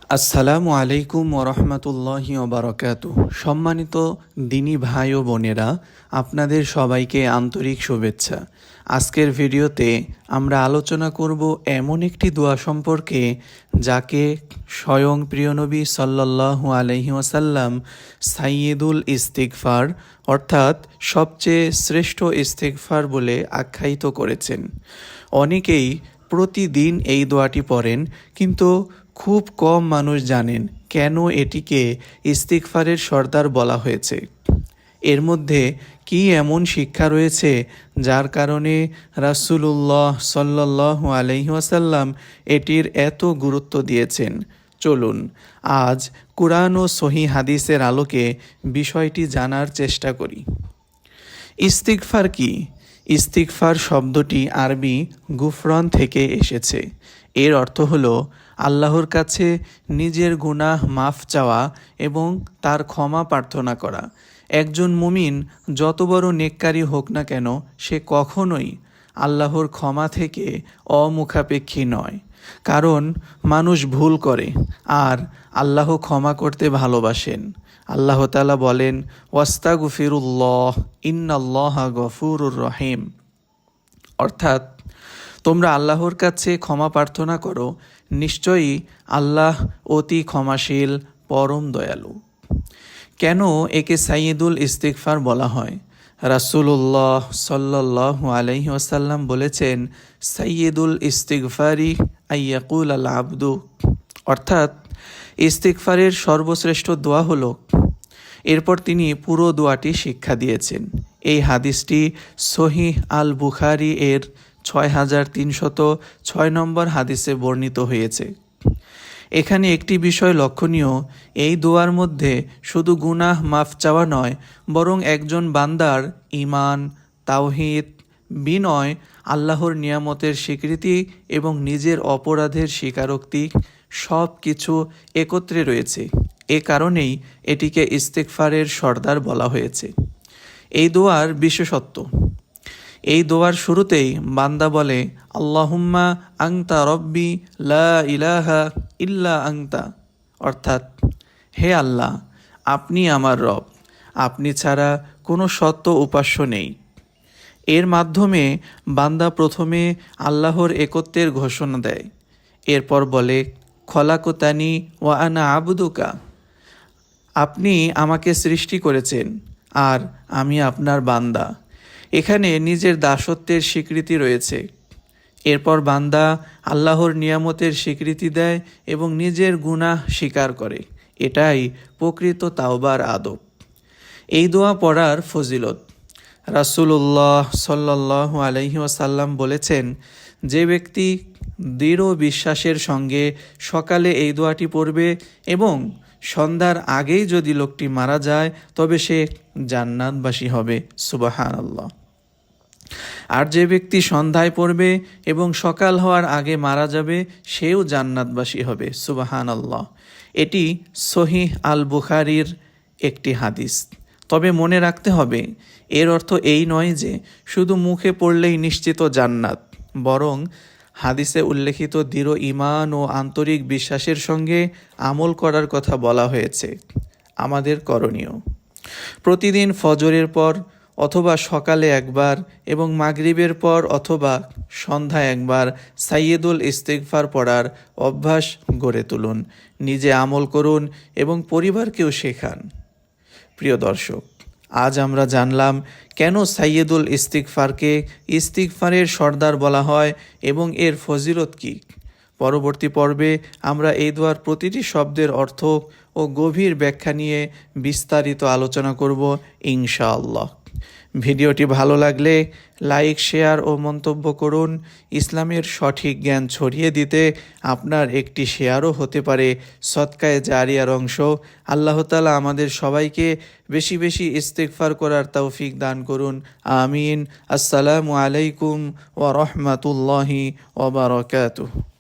আসসালামু আলাইকুম ওরহমতুল্লাহি ওবারকাতু। সম্মানিত দিনী ভাই ও বোনেরা, আপনাদের সবাইকে আন্তরিক শুভেচ্ছা। আজকের ভিডিওতে আমরা আলোচনা করব এমন একটি দোয়া সম্পর্কে যাকে স্বয়ং প্রিয় নবী সাল্লাল্লাহু আলাইহি ওয়াসাল্লাম সাইয়্যিদুল ইস্তিগফার অর্থাৎ সবচেয়ে শ্রেষ্ঠ ইস্তিগফার বলে আখ্যায়িত করেছেন। অনেকেই প্রতিদিন এই দোয়াটি পড়েন, কিন্তু খুব কম মানুষ জানেন কেন এটিকে ইস্তিগফারের সর্দার বলা হয়েছে। এর মধ্যে কি এমন শিক্ষা রয়েছে যার কারণে রাসূলুল্লাহ সাল্লাল্লাহু আলাইহি ওয়াসাল্লাম এটির এত গুরুত্ব দিয়েছেন। চলুন আজ কুরআন ও সহিহ হাদিসের আলোকে বিষয়টি জানার চেষ্টা করি। ইস্তিগফার কি? ইস্তিগফার শব্দটি আরবি গুফরান থেকে এসেছে। এর অর্থ হলো আল্লাহর কাছে নিজের গুনাহ মাফ চাওয়া এবং তার ক্ষমা প্রার্থনা করা। একজন মুমিন যত বড় নেককারী হোক না কেন, সে কখনোই আল্লাহর ক্ষমা থেকে অমুখাপেক্ষী নয়। কারণ মানুষ ভুল করে, আর আল্লাহ ক্ষমা করতে ভালোবাসেন। আল্লাহ তাআলা বলেন, ওয়াস্তাগফিরুল্লাহ ইন্নাল্লাহা গফুরুর রহিম। অর্থাৎ তোমরা আল্লাহর কাছে ক্ষমা প্রার্থনা করো, নিশ্চয়ই আল্লাহ অতি ক্ষমাশীল, পরম দয়ালু। কেন একে সাইয়্যিদুল ইস্তিগফার বলা হয়? রাসূলুল্লাহ সাল্লাল্লাহু আলাইহি ওয়াসাল্লাম বলেছেন, সাইয়্যিদুল ইস্তিগফারি আইয়াকুল আল আবদু, অর্থাৎ ইস্তিগফারের সর্বশ্রেষ্ঠ দোয়া হলো। এরপর তিনি পুরো দোয়াটি শিক্ষা দিয়েছেন। এই হাদিসটি সহিহ আল বুখারী এর 6306 নম্বর হাদিসে বর্ণিত হয়েছে। এখানে একটি বিষয় লক্ষণীয়, এই দোয়ার মধ্যে শুধু গুনাহ মাফ চাওয়া নয়, বরং একজন বান্দার ঈমান, তাওহীদ, বিনয়, আল্লাহর নিয়ামতের স্বীকৃতি এবং নিজের অপরাধের স্বীকারোক্তি সব কিছু একত্রে রয়েছে। এ কারণেই এটিকে ইস্তিগফারের সর্দার বলা হয়েছে। এই দোয়ার বিশেষত্ব, এই দোয়ার শুরুতেই বান্দা বলে, আল্লাহুম্মা আংতা রব্বি লা ইলাহা ইল্লা আংতা, অর্থাৎ হে আল্লাহ, আপনি আমার রব, আপনি ছাড়া কোনো সত্য উপাস্য নেই। এর মাধ্যমে বান্দা প্রথমে আল্লাহর একত্বের ঘোষণা দেয়। এরপর বলে, খলাকতানি ওয়া আনা আবদুকা, আপনি আমাকে সৃষ্টি করেছেন আর আমি আপনার বান্দা। এখানে নিজের দাসত্বের স্বীকৃতি রয়েছে। এরপর বান্দা আল্লাহর নিয়ামতের স্বীকৃতি দেয় এবং নিজের গুনাহ স্বীকার করে। এটাই প্রকৃত তাওবার আদব। এই দোয়া পড়ার ফজিলত, রাসূলুল্লাহ সাল্লাল্লাহু আলাইহি ওয়াসাল্লাম বলেছেন, যে ব্যক্তি দৃঢ় বিশ্বাসের সঙ্গে সকালে এই দোয়াটি পড়বে এবং সন্ধ্যার আগেই যদি লোকটি মারা যায়, তবে সে জান্নাতবাসী হবে। সুবহানাল্লাহ। আর যে ব্যক্তি সন্ধ্যায় পড়বে এবং সকাল হওয়ার আগে মারা যাবে, সেও জান্নাতবাসী হবে। সুবহানাল্লাহ। এটি সহিহ আল বুখারীর একটি হাদিস। তবে মনে রাখতে হবে, এর অর্থ এই নয় যে শুধু মুখে পড়লেই নিশ্চিত জান্নাত, বরং হাদিসে উল্লেখিত দৃঢ় ঈমান ও আন্তরিক বিশ্বাসের সঙ্গে আমল করার কথা বলা হয়েছে। আমাদের করণীয়, প্রতিদিন ফজরের পর অথবা সকালে একবার এবং মাগরিবের পর অথবা সন্ধ্যায় একবার সাইয়্যিদুল ইস্তিগফার পড়ার অভ্যাস গড়ে তুলুন। নিজে আমল করুন এবং পরিবারকেও শেখান। প্রিয় দর্শক, আজ আমরা জানলাম কেন সাইয়্যিদুল ইস্তিগফারকে ইস্তিগফারের সর্দার বলা হয় এবং এর ফজিলত কী। পরবর্তী পর্বে আমরা এই দোয়ার প্রতিটি শব্দের অর্থ ও গভীর ব্যাখ্যা নিয়ে বিস্তারিত আলোচনা করব ইনশাআল্লাহ। ভিডিওটি ভালো লাগলে লাইক, শেয়ার ও মন্তব্য করুন। ইসলামের সঠিক জ্ঞান ছড়িয়ে দিতে আপনার একটি শেয়ারও হতে পারে সদকায়ে জারিয়ার অংশ। আল্লাহ তাআলা আমাদের সবাইকে বেশি বেশি ইস্তিগফার করার তৌফিক দান করুন। আমিন। আসসালামু আলাইকুম ওয়া রাহমাতুল্লাহি ওয়া বারাকাতুহু।